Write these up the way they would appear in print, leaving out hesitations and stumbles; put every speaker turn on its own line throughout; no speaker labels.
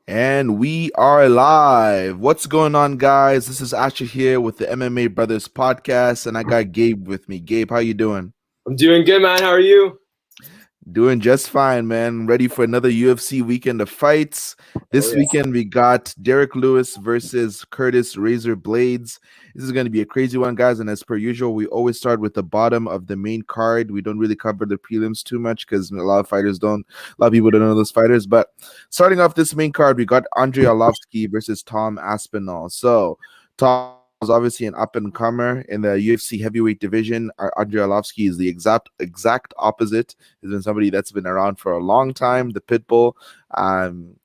And we are live. What's going on, guys? This is Asher here with the MMA Brothers podcast, and I got Gabe with me. Gabe, how you doing?
I'm doing good, man. How are you?
Doing just fine, man. Ready for another UFC weekend of fights.
Oh
This
yeah.
weekend we got Derrick Lewis versus Curtis Razor Blaydes. This is going to be a crazy one, guys. And as per usual, we always start with the bottom of the main card. We don't really cover the prelims too much because a lot of people don't know those fighters. But starting off this main card, we got Andrei Arlovski versus Tom Aspinall. So Tom is obviously an up and comer in the UFC heavyweight division. Andrei Arlovski is the exact opposite. He's been somebody that's been around for a long time, the pit bull.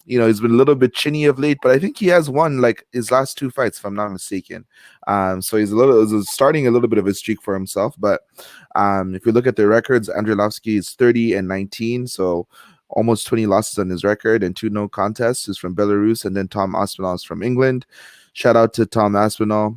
He's been a little bit chinny of late, but I think he has won like his last two fights, if I'm not mistaken. So he's starting a little bit of a streak for himself. But if you look at the records, Andrei Arlovski is 30-19, so almost 20 losses on his record and 2 no contests. He's from Belarus, and then Tom Aspinall is from England. Shout out to Tom Aspinall.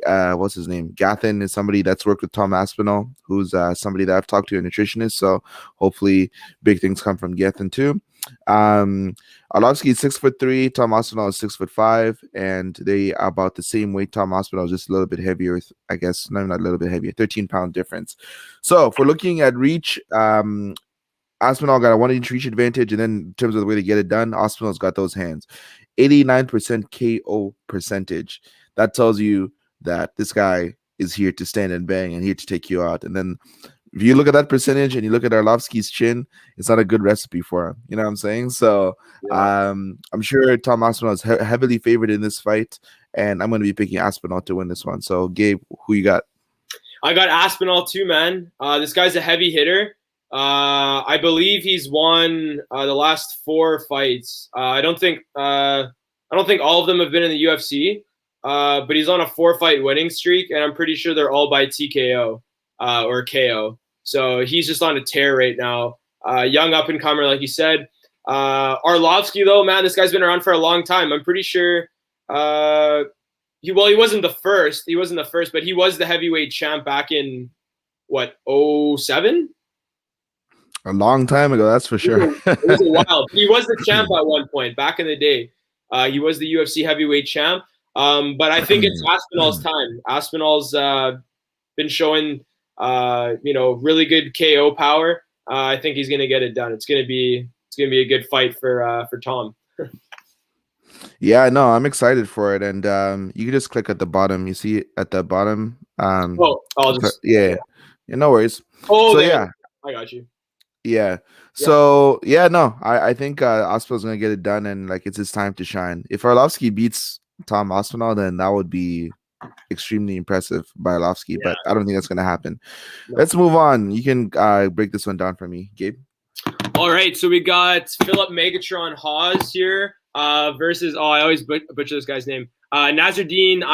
What's his name? Gathin is somebody that's worked with Tom Aspinall, who's somebody that I've talked to, a nutritionist. So hopefully big things come from Gathin too. Arlovski is 6'3", Tom Aspinall is 6'5", and they are about the same weight. Tom Aspinall is just a little bit heavier, I guess. No, not a little bit heavier, 13-pound difference. So if we're looking at reach, Aspinall got a 1-inch reach advantage, and then in terms of the way to get it done, Aspinall's got those hands. 89% KO percentage. That tells you that this guy is here to stand and bang and here to take you out. And then if you look at that percentage and you look at Arlovski's chin, it's not a good recipe for him. You know what I'm saying? So I'm sure Tom Aspinall is heavily favored in this fight, and I'm going to be picking Aspinall to win this one. So, Gabe, who you got?
I got Aspinall too, man. This guy's a heavy hitter. I believe he's won the last 4 fights. I don't think all of them have been in the UFC. But he's on a 4-fight winning streak, and I'm pretty sure they're all by TKO or KO. So he's just on a tear right now. Young up and comer, like you said. Arlovski, though, man, this guy's been around for a long time. I'm pretty sure. He wasn't the first. He wasn't the first, but he was the heavyweight champ back in what, 07?
A long time ago, that's for sure.
It was a while. He was the champ at one point back in the day. He was the UFC heavyweight champ. But I think it's Aspinall's time. Aspinall's been showing, really good KO power. I think he's gonna get it done. It's gonna be a good fight for Tom.
Yeah, no, I'm excited for it, and you can just click at the bottom. You see it at the bottom.
I'll just
yeah, no worries.
Oh, so yeah, I got you.
Yeah. So no, I think Aspinall's gonna get it done, and like it's his time to shine. If Arlovski beats Tom Aspinall, then that would be extremely impressive by Arlovski, but I don't think that's going to happen. No. Let's move on. You can break this one down for me, Gabe.
All right, so we got Philip Megatron Hawes here versus, I always butcher this guy's name, Nagydin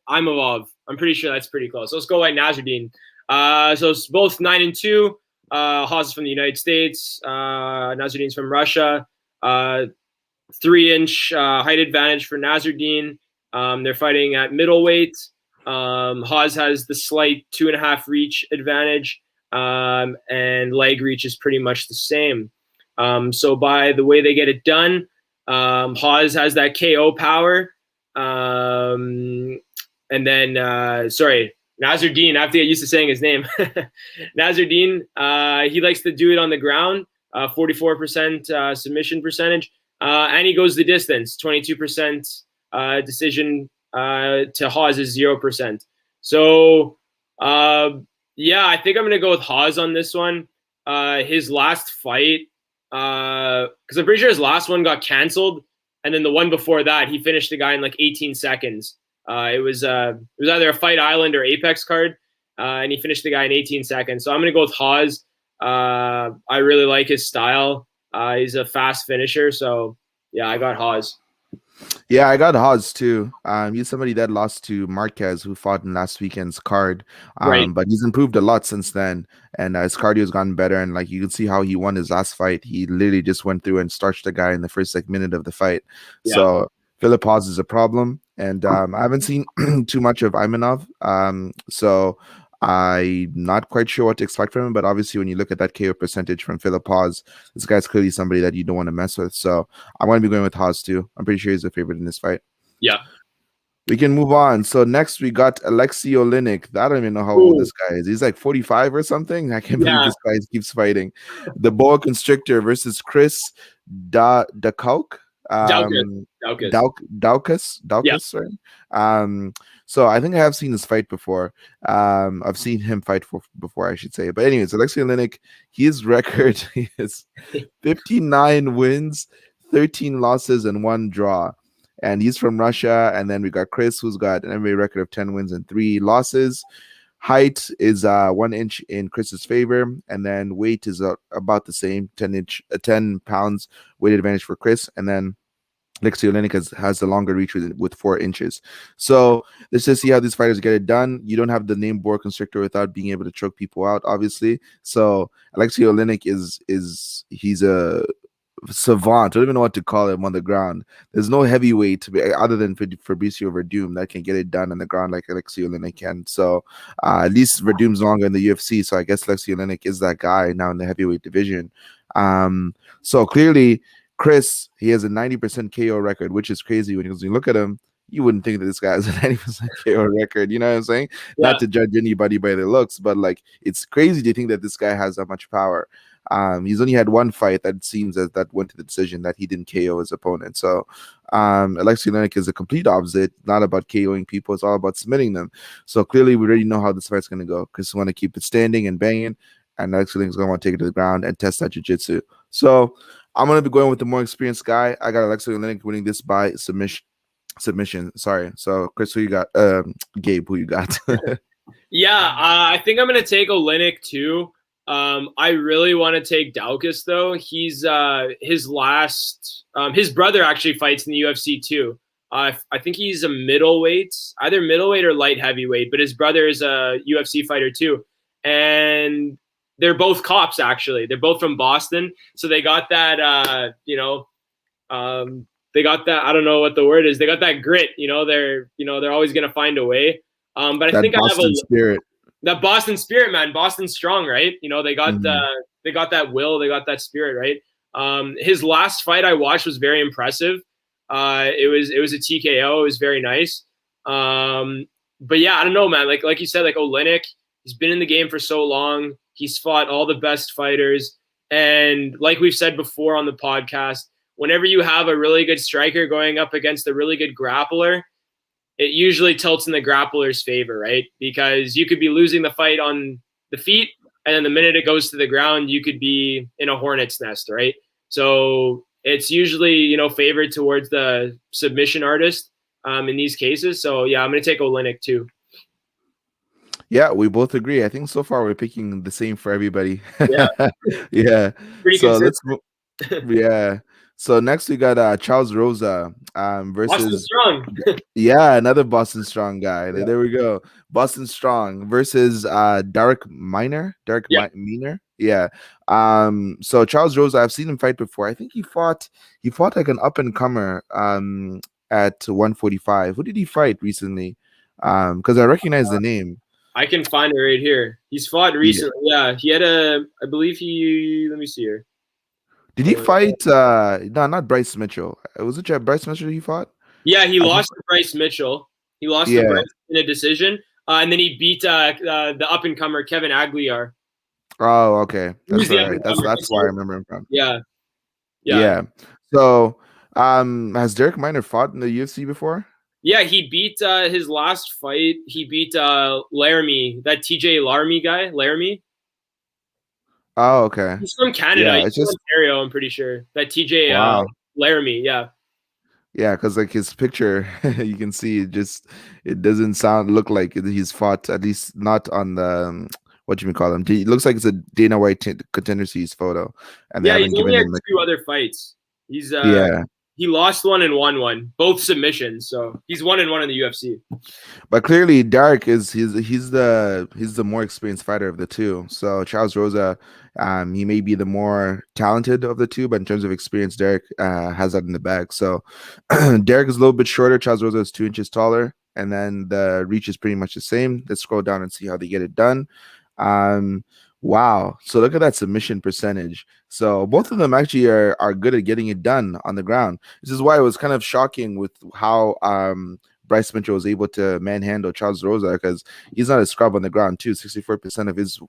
Imavov. I'm pretty sure that's pretty close. So let's go by Nagydin. So it's both 9-2. Hawes is from the United States. Nagydin's from Russia. 3-inch height advantage for Nagydin. They're fighting at middleweight. Hawes has the slight 2.5 reach advantage, and leg reach is pretty much the same. So by the way they get it done, Hawes has that KO power. And then, Nagydin, I have to get used to saying his name. Nagydin, he likes to do it on the ground, 44% submission percentage. And he goes the distance, 22% decision to Hawes is 0%. So, I think I'm going to go with Hawes on this one. His last fight, because I'm pretty sure his last one got canceled. And then the one before that, he finished the guy in like 18 seconds. It was either a Fight Island or Apex card, and he finished the guy in 18 seconds. So I'm going to go with Hawes. I really like his style. He's a fast finisher, so I got Hawes.
Yeah, I got Hawes too. He's somebody that lost to Marquez, who fought in last weekend's card.
Right.
But he's improved a lot since then, and his cardio's gotten better. And like you can see how he won his last fight. He literally just went through and starched the guy in the first minute of the fight. Yeah. So Philip Hawes is a problem, and I haven't seen too much of Imanov. So I'm not quite sure what to expect from him, but obviously when you look at that KO percentage from Philip Hawes, this guy's clearly somebody that you don't want to mess with. So I'm going to be going with Hawes too. I'm pretty sure he's a favorite in this fight.
Yeah.
We can move on. So next we got Lyynyk. I don't even know how old this guy is. He's like 45 or something. I can't believe this guy keeps fighting. The boa constrictor versus Chris Daukaus. Daukaus, sorry. So I think I have seen this fight before. I've seen him fight before, I should say. But anyways, Lyynyk, his record is 59 wins, 13 losses, and 1 draw. And he's from Russia. And then we got Chris, who's got an MMA record of 10 wins and 3 losses. Height is 1 inch in Chris's favor, and then weight is about the same, 10 pounds weight advantage for Chris, and then Lyynyk has the longer reach with 4 inches. So let's just see how these fighters get it done. You don't have the name boa constrictor without being able to choke people out, obviously. So Lyynyk he's a savant. I don't even know what to call him on the ground. There's no heavyweight other than Fabricio Verdum that can get it done on the ground like Lyynyk can. So at least Verdum's longer in the UFC. So I guess Lyynyk is that guy now in the heavyweight division. So clearly, Chris, he has a 90% KO record, which is crazy when you look at him. You wouldn't think that this guy has a 90% KO record. You know what I'm saying? Yeah. Not to judge anybody by their looks, but like it's crazy to think that this guy has that much power. He's only had 1 fight that seems that went to the decision that he didn't KO his opponent. So Lyynyk is a complete opposite. Not about KOing people. It's all about submitting them. So clearly we already know how this fight's going to go. Chris want to keep it standing and banging, and Lyynyk is going to want to take it to the ground and test that jiu-jitsu. So I'm going to be going with the more experienced guy. I got Lyynyk winning this by submission. Sorry. So Chris, who you got? Gabe, who you got?
Yeah, I think I'm going to take Lyynyk too. I really want to take Daukaus though. He's his brother actually fights in the UFC too. I think he's a middleweight, either middleweight or light heavyweight, but his brother is a UFC fighter too. And they're both cops actually. They're both from Boston. So they got that they got that, I don't know what the word is. They got that grit, they're always going to find a way. But I think
Boston
I have
spirit.
That Boston spirit, man. Boston's strong, right? They got they got that will, they got that spirit, right? His last fight I watched was very impressive. It was a TKO. It was very nice. But yeah, I don't know, man. Like you said, like Lyynyk, he's been in the game for so long. He's fought all the best fighters, and like we've said before on the podcast, whenever you have a really good striker going up against a really good grappler, it usually tilts in the grappler's favor, right? Because you could be losing the fight on the feet, and then the minute it goes to the ground, you could be in a hornet's nest, right? So it's usually, favored towards the submission artist in these cases. So yeah, I'm going to take Lyynyk too.
Yeah, we both agree. I think so far we're picking the same for everybody.
Yeah.
Yeah.
Pretty
so
consistent.
Yeah. So next we got Charles Rosa versus
Boston Strong.
Yeah, another Boston Strong guy. Yeah. There we go. Boston Strong versus Derrick Miner. Miner. Yeah. So Charles Rosa, I've seen him fight before. I think he fought like an up and comer at 145. Who did he fight recently? Because I recognize the name.
I can find it right here. He's fought recently. Yeah. He had I believe let me see here.
Did he fight? No, not Bryce Mitchell. Was it Bryce Mitchell he fought?
Yeah, he lost to Bryce Mitchell. He lost to Bryce in a decision, and then he beat the up and comer Kevin Aguilar.
Oh, okay, that's right. That's why I remember him from.
Yeah.
So, has Derrick Miner fought in the UFC before?
Yeah, he beat his last fight. He beat Laramie, that TJ Laramie guy. Laramie.
Oh, okay.
He's from Canada. He's from Ontario, I'm pretty sure. That TJ Laramie, yeah.
Yeah, because like his picture, you can see it doesn't look like he's fought, at least not on the what you call him. It looks like it's a Dana White Contender Series photo. And
yeah, he's only had 2 other fights. He's he lost one and won one, both submissions. So he's 1-1 in the UFC.
But clearly, Derrick is he's the more experienced fighter of the two. So Charles Rosa, he may be the more talented of the two, but in terms of experience, Derrick has that in the bag. So Derrick is a little bit shorter. Charles Rosa is 2 inches taller, and then the reach is pretty much the same. Let's scroll down and see how they get it done. Wow. So look at that submission percentage. So both of them actually are good at getting it done on the ground. This is why it was kind of shocking with how Bryce Mitchell was able to manhandle Charles Rosa, because he's not a scrub on the ground too. 64% of his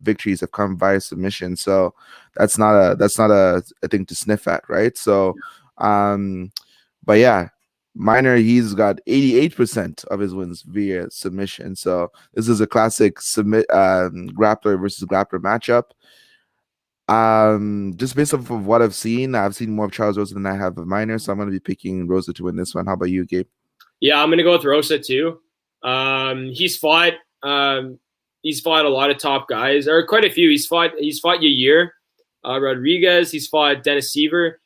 victories have come via submission. So that's not a thing to sniff at, right? So but yeah, Minor, he's got 88% of his wins via submission. So this is a classic grappler versus grappler matchup. Just based off of what I've seen more of Charles Rosa than I have of Minor, so I'm going to be picking Rosa to win this one. How about you, Gabe?
Yeah, I'm going to go with Rosa too. He's fought a lot of top guys, or quite a few. He's fought Yair Rodriguez. He's fought Dennis Seaver.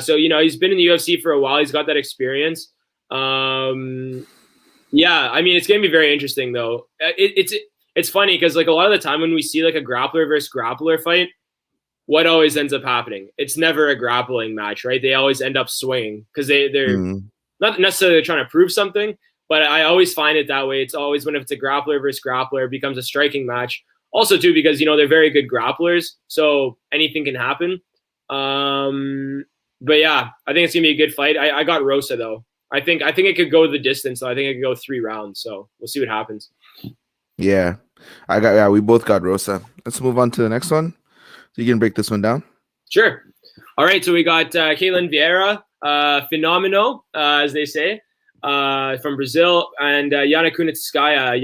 So, he's been in the UFC for a while. He's got that experience. Yeah, I mean, it's going to be very interesting, though. It's funny because, like, a lot of the time when we see, like, a grappler versus grappler fight, what always ends up happening? It's never a grappling match, right? They always end up swinging because they're not necessarily trying to prove something, but I always find it that way. It's always when it's a grappler versus grappler, it becomes a striking match. Also, too, because, they're very good grapplers, so anything can happen. But yeah, I think it's gonna be a good fight. I got Rosa though. I think it could go the distance. So I think it could go 3 rounds. So we'll see what happens.
Yeah, we both got Rosa. Let's move on to the next one. So you can break this one down.
Sure. All right. So we got Katlyn Vera, Fenomeno, as they say, from Brazil, and Yana Kunitskaya,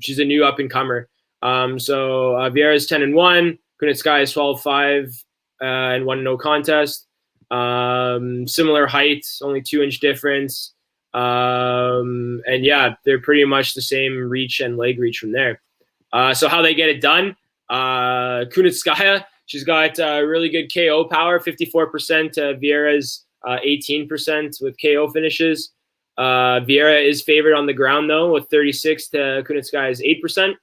she's a new up and comer. So Vieira's 10-1, Kunitskaya is 12-5. And won no contest. Similar height, only 2-inch difference. And yeah, they're pretty much the same reach and leg reach from there. So how they get it done? Kunitskaya, she's got really good KO power, 54%. Vieira's 18% with KO finishes. Vieira is favored on the ground though, with 36 to Kunitskaya's 8%.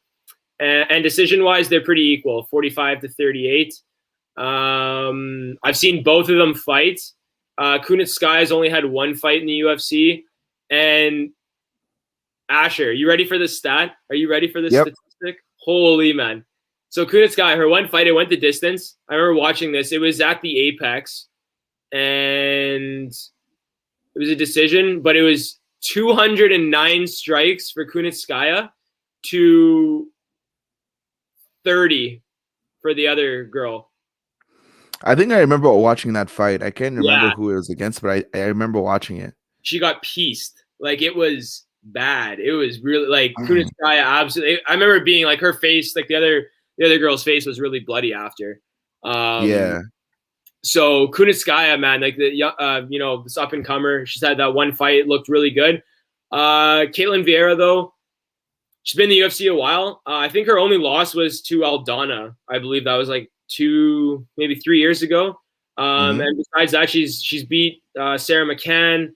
And decision-wise, they're pretty equal, 45-38. I've seen both of them fight. Kunitskaya's only had 1 fight in the UFC. And Asher, you ready for this stat? Are you ready for this statistic? Holy man. So Kunitskaya, her 1 fight, it went the distance. I remember watching this. It was at the Apex. And it was a decision, but it was 209 strikes for Kunitskaya to 30 for the other girl.
I think I remember watching that fight. I can't remember who it was against, but I remember watching it.
She got pieced. Like, it was bad. It was really, like, Kunitskaya absolutely. I remember being like, her face, like the other girl's face was really bloody after.
Yeah.
So Kunitskaya, man, like this up and comer, she's had that 1 fight, it looked really good. Katlyn Vera though, she's been in the UFC a while. I think her only loss was to Aldana. I believe that was like 2, maybe 3 years ago. And besides that, she's beat Sarah McCann.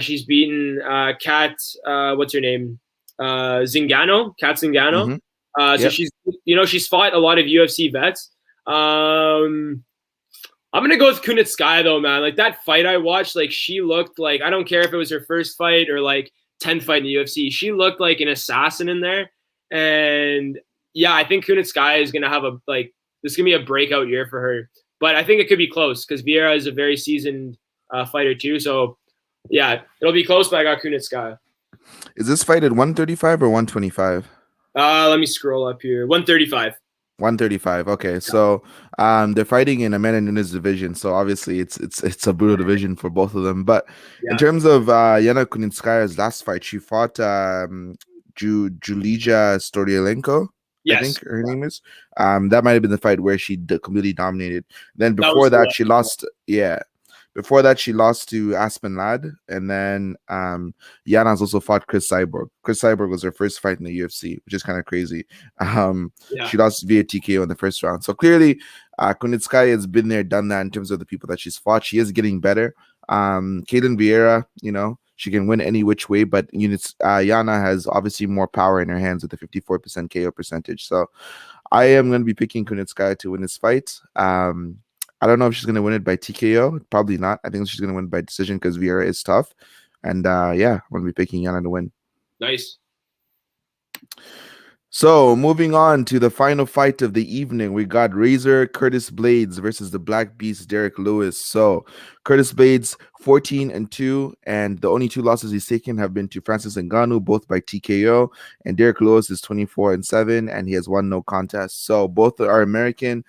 She's beaten Kat, what's her name? Zingano. So she's fought a lot of UFC vets. I'm gonna go with Kunitskaya though, man. Like, that fight I watched, like, she looked like, I don't care if it was her first fight or like 10th fight in the UFC. She looked like an assassin in there. And yeah, I think Kunitskaya is gonna have this is gonna be a breakout year for her. But I think it could be close because Vieira is a very seasoned fighter too. So yeah, it'll be close, but I got Kunitskaya.
Is this fight at 135 or 125?
Let me scroll up here. 135.
135. Okay, so they're fighting in Amanda Nunes division, so obviously it's a brutal division for both of them. But in terms of Yana Kunitskaya's last fight, she fought Julija Storyalenko. Yes. I think her name is. That might have been the fight where she completely dominated. Then before that she lost. Yeah. Before that, she lost to Aspinall, and then Yana's also fought Chris Cyborg. Chris Cyborg was her first fight in the UFC, which is kind of crazy.
Yeah.
She lost via TKO in the first round. So clearly, Kunitskaya has been there, done that in terms of the people that she's fought. She is getting better. Katlyn Vera, she can win any which way, but Yana has obviously more power in her hands with the 54% KO percentage. So I am going to be picking Kunitskaya to win this fight. I don't know if she's going to win it by TKO. Probably not. I think she's going to win by decision because Vera is tough. And yeah, I'm going to be picking Yana to win.
Nice.
So moving on to the final fight of the evening, we got Curtis Blaydes versus the Black Beast Derrick Lewis. So Curtis Blaydes 14-2, and the only 2 losses he's taken have been to Francis Ngannou, both by TKO, and Derrick Lewis is 24-7, and he has won no contest. So both are American.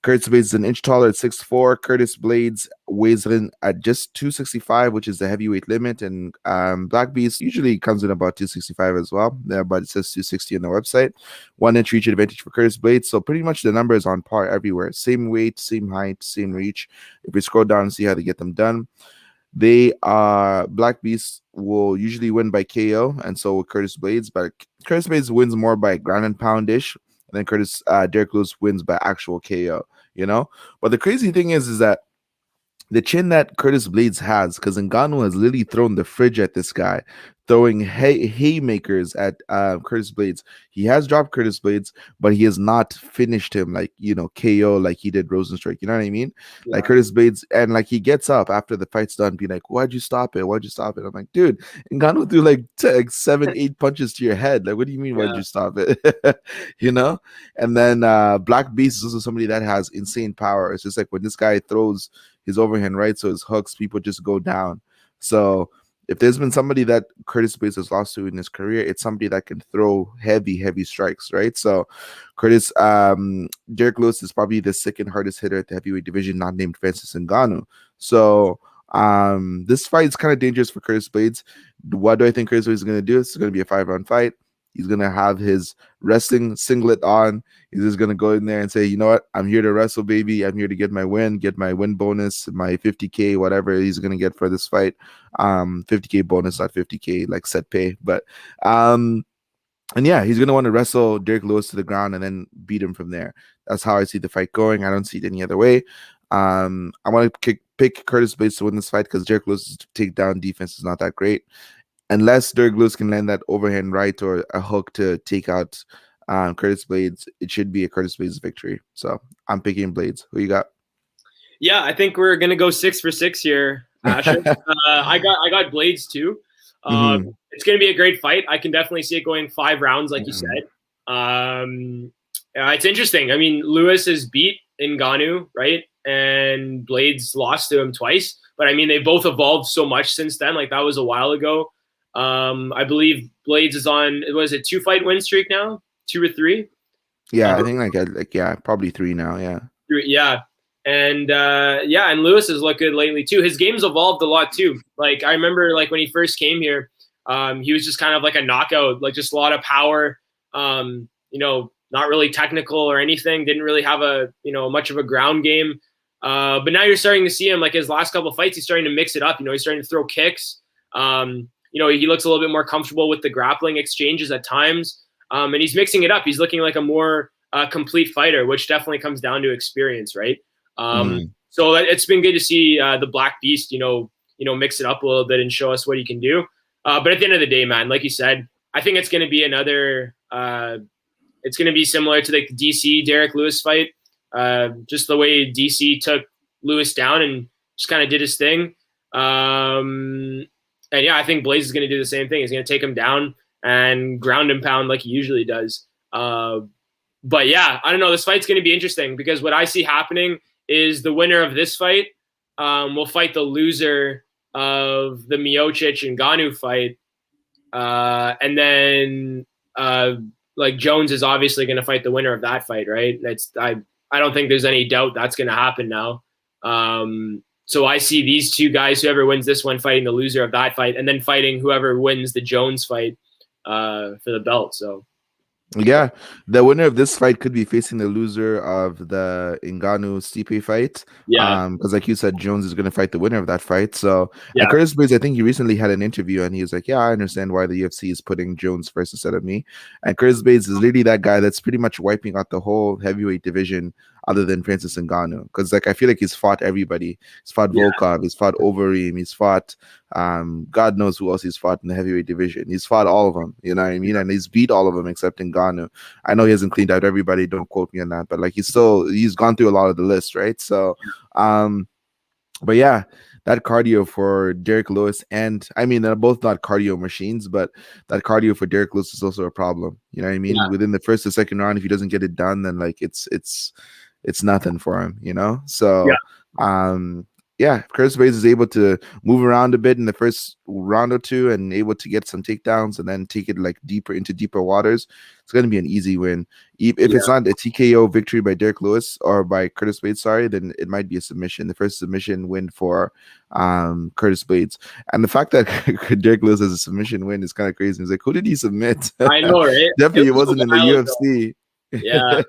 Curtis Blaydes is an inch taller at 6'4". Curtis Blaydes weighs in at just 265, which is the heavyweight limit. And Black Beast usually comes in about 265 as well. Yeah, but it says 260 on the website. 1 inch reach advantage for Curtis Blaydes. So pretty much the number is on par everywhere. Same weight, same height, same reach. If we scroll down and see how they get them done, Black Beast will usually win by KO, and so will Curtis Blaydes. But Curtis Blaydes wins more by ground and pound-ish. And then Derrick Lewis wins by actual KO, But the crazy thing is that the chin that Curtis Blaydes has, because Ngannou has literally thrown the fridge at this guy, throwing haymakers at Curtis Blaydes. He has dropped Curtis Blaydes, but he has not finished him like, KO like he did Rosenstrike. You know what I mean? Yeah. Like Curtis Blaydes, and like he gets up after the fight's done, be like, why'd you stop it? Why'd you stop it? I'm like, dude, Ngannou threw like 7, 8 punches to your head. Like, what do you mean, why'd you stop it? And then Black Beast is also somebody that has insane power. It's just like when this guy throws his overhand right, so his hooks, people just go down. So if there's been somebody that Curtis Blaydes has lost to in his career, it's somebody that can throw heavy strikes, right? So Derrick Lewis is probably the second hardest hitter at the heavyweight division, not named Francis Ngannou. So this fight is kind of dangerous for Curtis Blaydes. What do I think Curtis Blaydes is going to do? It's going to be a 5-round fight. He's going to have his wrestling singlet on. He's just going to go in there and say, you know what? I'm here to wrestle, baby. I'm here to get my win bonus, my 50K, whatever he's going to get for this fight. 50K bonus, not 50K, like set pay. But, and yeah, he's going to want to wrestle Derrick Lewis to the ground and then beat him from there. That's how I see the fight going. I don't see it any other way. I want to pick Curtis Blaydes to win this fight because Derrick Lewis' takedown defense is not that great. Unless Derrick Lewis can land that overhand right or a hook to take out Curtis Blaydes, it should be a Curtis Blaydes victory. So I'm picking Blaydes. Who you got?
Yeah, I think we're gonna go 6 for 6 here, Asher. I got Blaydes too. It's gonna be a great fight. I can definitely see it going 5 rounds, like you said. It's interesting. I mean, Lewis has beat Ngannou, right? And Blaydes lost to him twice. But I mean, they both evolved so much since then. Like that was a while ago. I believe Blaydes is on, was it 2-fight win streak now? 2 or 3?
Yeah, I think probably 3 now. Yeah.
Yeah. And and Lewis has looked good lately too. His game's evolved a lot too. Like I remember like when he first came here, he was just kind of like a knockout, like just a lot of power, not really technical or anything. Didn't really have much of a ground game. But now you're starting to see him, like his last couple of fights, he's starting to mix it up. He's starting to throw kicks. He looks a little bit more comfortable with the grappling exchanges at times. And he's mixing it up. He's looking like a more complete fighter, which definitely comes down to experience, right? So it's been good to see the Black Beast, mix it up a little bit and show us what he can do. But at the end of the day, man, like you said, I think it's going to be it's going to be similar to the DC Derrick Lewis fight. Just the way DC took Lewis down and just kind of did his thing. And yeah, I think Blaydes is going to do the same thing. He's going to take him down and ground and pound like he usually does. But yeah, I don't know. This fight's going to be interesting because what I see happening is the winner of this fight will fight the loser of the Miocic and Ngannou fight. And then like Jones is obviously going to fight the winner of that fight, right? I don't think there's any doubt that's going to happen now. So I see these two guys, whoever wins this one, fighting the loser of that fight, and then fighting whoever wins the Jones fight for the belt. So
Yeah, the winner of this fight could be facing the loser of the Ngannou Stipe fight.
Yeah,
Because like you said, Jones is going to fight the winner of that fight. So, and
yeah,
Curtis Blaydes, I think he recently had an interview and he was like, "Yeah, I understand why the UFC is putting Jones first instead of me." And Curtis Blaydes is literally that guy that's pretty much wiping out the whole heavyweight division, other than Francis Ngannou. Because like I feel like he's fought everybody. He's fought
yeah,
Volkov. He's fought Overeem. He's fought God knows who else he's fought in the heavyweight division. He's fought all of them, you know what I mean?
yeah,
And he's beat all of them except Ngannou. I know he hasn't cleaned out everybody, don't quote me on that, but like he's gone through a lot of the list, right? So but yeah, that cardio for Derrick Lewis, and I mean they're both not cardio machines, but that cardio for Derrick Lewis is also a problem. You know what I mean?
yeah,
Within the first or second round, if he doesn't get it done, then like it's nothing for him, you know? So yeah, if Curtis Blaydes is able to move around a bit in the first round or two and able to get some takedowns and then take it like deeper into deeper waters, it's going to be an easy win. If
yeah,
it's not a TKO victory by Derrick Lewis or by Curtis Blaydes, sorry, then it might be a submission. The first submission win for Curtis Blaydes. And the fact that Derrick Lewis has a submission win is kind of crazy. He's like, who did he submit?
I know, right?
Definitely it
Was a
wasn't in the
while ago.
UFC.
Yeah,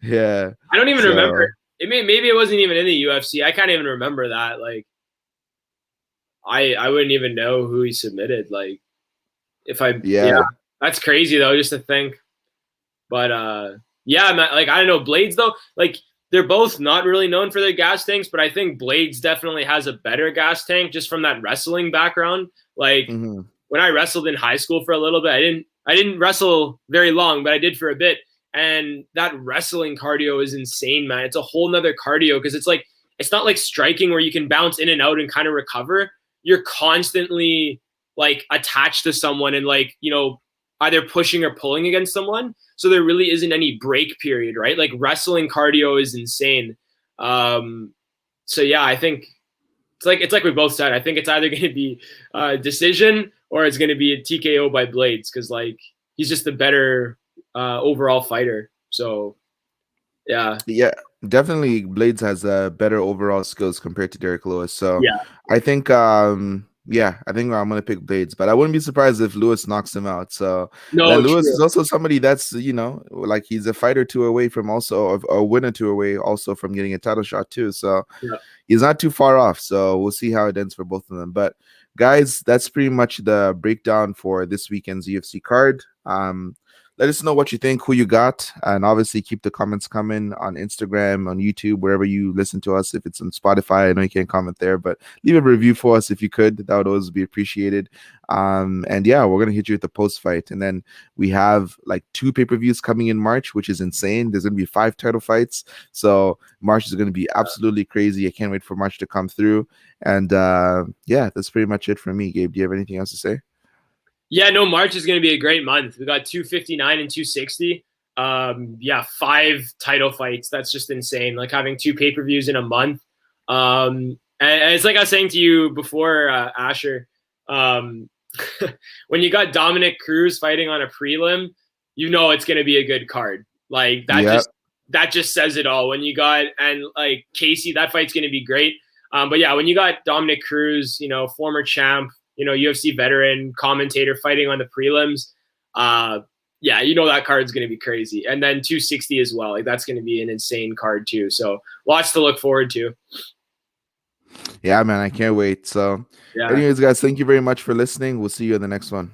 Yeah.
I don't even
So
remember. Maybe it wasn't even in the UFC. I can't even remember that. Like, I wouldn't even know who he submitted. Like,
yeah.
that's crazy though, just to think. But yeah, like I don't know, Blaydes though, like they're both not really known for their gas tanks, but I think Blaydes definitely has a better gas tank just from that wrestling background. Like
Mm-hmm.
when I wrestled in high school for a little bit, I didn't wrestle very long, but I did for a bit. And that wrestling cardio is insane, man. It's a whole nother cardio because it's like it's not like striking where you can bounce in and out and kind of recover. You're constantly like attached to someone and like, you know, either pushing or pulling against someone. So there really isn't any break period, right? Like wrestling cardio is insane. So yeah, I think it's like we both said. I think it's either going to be a decision or it's going to be a TKO by Blaydes because like he's just the better overall fighter. So yeah,
Yeah, definitely Blaydes has better overall skills compared to Derrick Lewis. So
yeah,
I think I think I'm gonna pick Blaydes, but I wouldn't be surprised if Lewis knocks him out. So and then
no,
Lewis
true,
is also somebody that's, you know, like he's a fighter two away from also a winner two away also from getting a title shot too. So
yeah.
he's not too far off. So we'll see how it ends for both of them. But guys, that's pretty much the breakdown for this weekend's UFC card. Let us know what you think, who you got, and obviously keep the comments coming on Instagram, on YouTube, wherever you listen to us. If it's on Spotify, I know you can't comment there, but leave a review for us if you could. That would always be appreciated. And yeah, we're gonna hit you with the post fight, and then we have like 2 pay-per-views coming in March, which is insane. There's gonna be 5 title fights, so March is gonna be absolutely crazy. I can't wait for March to come through. And yeah, that's pretty much it for me. Gabe, do you have anything else to say?
Yeah, no, March is going to be a great month. We got 259 and 260. Yeah, 5 title fights. That's just insane. Like having 2 pay-per-views in a month. And it's like I was saying to you before, Asher. When you got Dominic Cruz fighting on a prelim, you know it's going to be a good card. Like
Yeah.
that just says it all. When you got and like Casey, that fight's going to be great. But yeah, when you got Dominic Cruz, you know, former champ, you know, UFC veteran commentator fighting on the prelims, yeah, you know that card's going to be crazy. And then 260 as well. Like that's going to be an insane card too. So lots to look forward to.
Yeah, man, I can't wait. So
Yeah.
anyways, guys, thank you very much for listening. We'll see you in the next one.